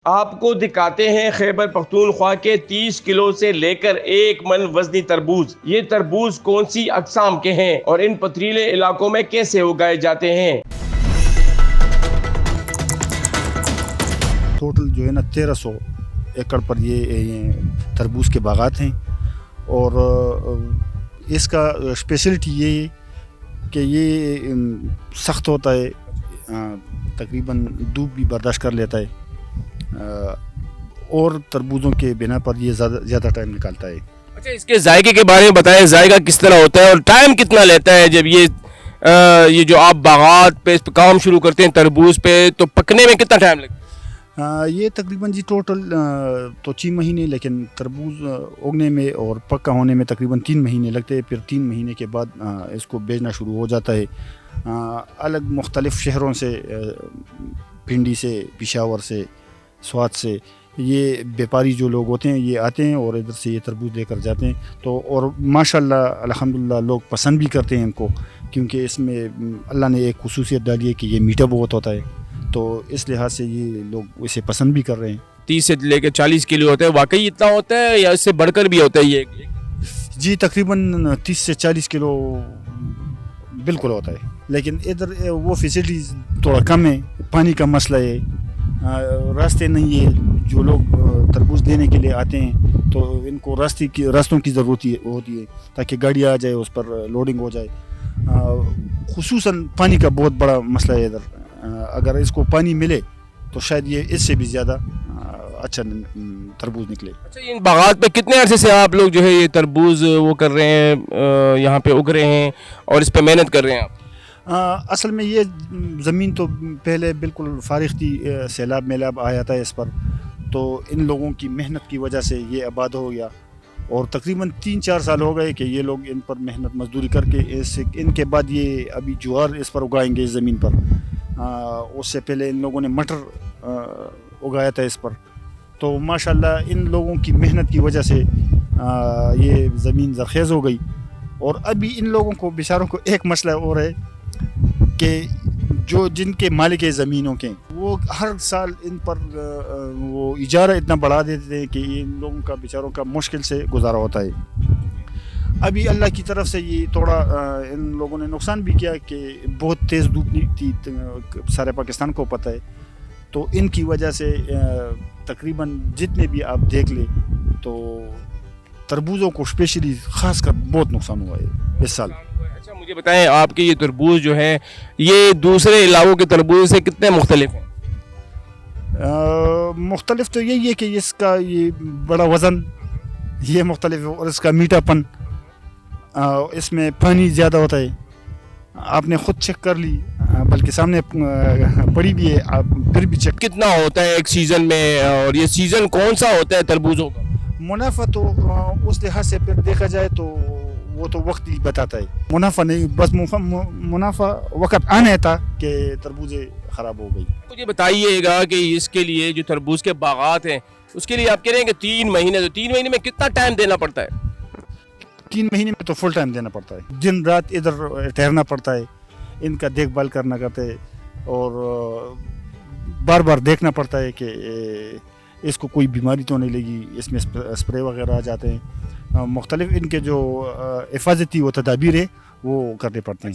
آپ کو دکھاتے ہیں خیبر پختونخوا کے 30 کلو سے لے کر 1 من وزنی تربوز۔ یہ تربوز کون سی اقسام کے ہیں اور ان پتھریلے علاقوں میں کیسے اگائے جاتے ہیں؟ ٹوٹل جو ہے نا 1300 ایکڑ پر یہ تربوز کے باغات ہیں، اور اس کا اسپیشلٹی یہ ہے کہ یہ سخت ہوتا ہے، تقریباً دھوپ بھی برداشت کر لیتا ہے، اور تربوزوں کے بنا پر یہ زیادہ ٹائم نکالتا ہے۔ اچھا، اس کے ذائقے کے بارے میں بتائیں، ذائقہ کس طرح ہوتا ہے اور ٹائم کتنا لیتا ہے؟ جب یہ جو آپ باغات پہ کام شروع کرتے ہیں تربوز پہ، تو پکنے میں کتنا ٹائم لگتا ہے؟ یہ تقریباً ٹوٹل تو 6 مہینے، لیکن تربوز اگنے میں اور پکا ہونے میں تقریباً 3 مہینے لگتے ہیں۔ پھر 3 مہینے کے بعد اس کو بیچنا شروع ہو جاتا ہے۔ الگ مختلف شہروں سے، پنڈی سے، پشاور سے، سوات سے، یہ بیپاری جو لوگ ہوتے ہیں یہ آتے ہیں اور ادھر سے یہ تربوز لے کر جاتے ہیں۔ تو اور ماشاءاللہ الحمدللہ لوگ پسند بھی کرتے ہیں ان کو، کیونکہ اس میں اللہ نے ایک خصوصیت ڈالی ہے کہ یہ میٹھا بہت ہوتا ہے، تو اس لحاظ سے یہ لوگ اسے پسند بھی کر رہے ہیں۔ 30 سے لے کے 40 کلو ہوتا ہے، واقعی اتنا ہوتا ہے یا اس سے بڑھ کر بھی ہوتا ہے یہ؟ جی تقریباً 30 سے 40 کلو بالکل ہوتا ہے، لیکن ادھر وہ فیسلٹیز تھوڑا کم ہے، پانی کا مسئلہ ہے، راستے نہیں ہے۔ جو لوگ تربوز لینے کے لیے آتے ہیں تو ان کو راستوں کی ضرورت ہوتی ہے تاکہ گاڑی آ جائے، اس پر لوڈنگ ہو جائے۔ خصوصاً پانی کا بہت بڑا مسئلہ ہے ادھر۔ اگر اس کو پانی ملے تو شاید یہ اس سے بھی زیادہ اچھا تربوز نکلے۔ اچھا، ان باغات پہ کتنے عرصے سے آپ لوگ جو ہے یہ تربوز وہ کر رہے ہیں، یہاں پہ اگ رہے ہیں اور اس پہ محنت کر رہے ہیں آپ؟ اصل میں یہ زمین تو پہلے بالکل فارغ تھی، سیلاب میلاب آیا تھا اس پر، تو ان لوگوں کی محنت کی وجہ سے یہ آباد ہو گیا، اور تقریباً 3-4 سال ہو گئے کہ یہ لوگ ان پر محنت مزدوری کر کے ان کے بعد یہ ابھی جوار اس پر اگائیں گے اس زمین پر۔ اس سے پہلے ان لوگوں نے مٹر اگایا تھا اس پر، تو ماشاءاللہ ان لوگوں کی محنت کی وجہ سے یہ زمین زرخیز ہو گئی۔ اور ابھی ان لوگوں کو بیچاروں کو ایک مسئلہ اور ہے کہ جن کے مالک زمینوں کے، وہ ہر سال ان پر وہ اجارہ اتنا بڑھا دیتے ہیں کہ ان لوگوں کا بیچاروں کا مشکل سے گزارا ہوتا ہے۔ ابھی اللہ کی طرف سے یہ تھوڑا ان لوگوں نے نقصان بھی کیا کہ بہت تیز دھوپ تھی، سارے پاکستان کو پتہ ہے، تو ان کی وجہ سے تقریباً جتنے بھی آپ دیکھ لیں تو تربوزوں کو اسپیشلی خاص کر بہت نقصان ہوا ہے اس سال۔ اچھا، مجھے بتائیں، آپ کے یہ تربوز جو ہے یہ دوسرے علاقوں کے تربوز سے کتنے مختلف ہیں؟ مختلف تو یہی ہے کہ اس کا یہ بڑا وزن یہ مختلف ہے، اور اس کا میٹھا پن، اس میں پانی زیادہ ہوتا ہے۔ آپ نے خود چیک کر لی، بلکہ سامنے پڑی بھی ہے، آپ پھر بھی چیک۔ کتنا ہوتا ہے ایک سیزن میں، اور یہ سیزن کون سا ہوتا ہے تربوزوں کا؟ منافع تو اس لحاظ سے پھر دیکھا جائے تو وہ تو وقت ہی بتاتا ہے، منافع نہیں، بس منافع وقت آنے تھا کہ تربوزیں خراب ہو گئی۔ مجھے بتائیے گا کہ اس کے لیے جو تربوز کے باغات ہیں اس کے لیے آپ کہہ رہے ہیں کہ 3 مہینے، تو 3 مہینے میں کتنا ٹائم دینا پڑتا ہے؟ 3 مہینے میں تو فل ٹائم دینا پڑتا ہے، دن رات ادھر ٹھہرنا پڑتا ہے، ان کا دیکھ بھال کرنا کرتے ہے، اور بار بار دیکھنا پڑتا ہے کہ اس کو کوئی بیماری تو نہیں لگی، اس میں اسپرے وغیرہ آ جاتے ہیں، مختلف ان کے جو حفاظتی و تدابیر ہے وہ کرنے پڑتے ہیں۔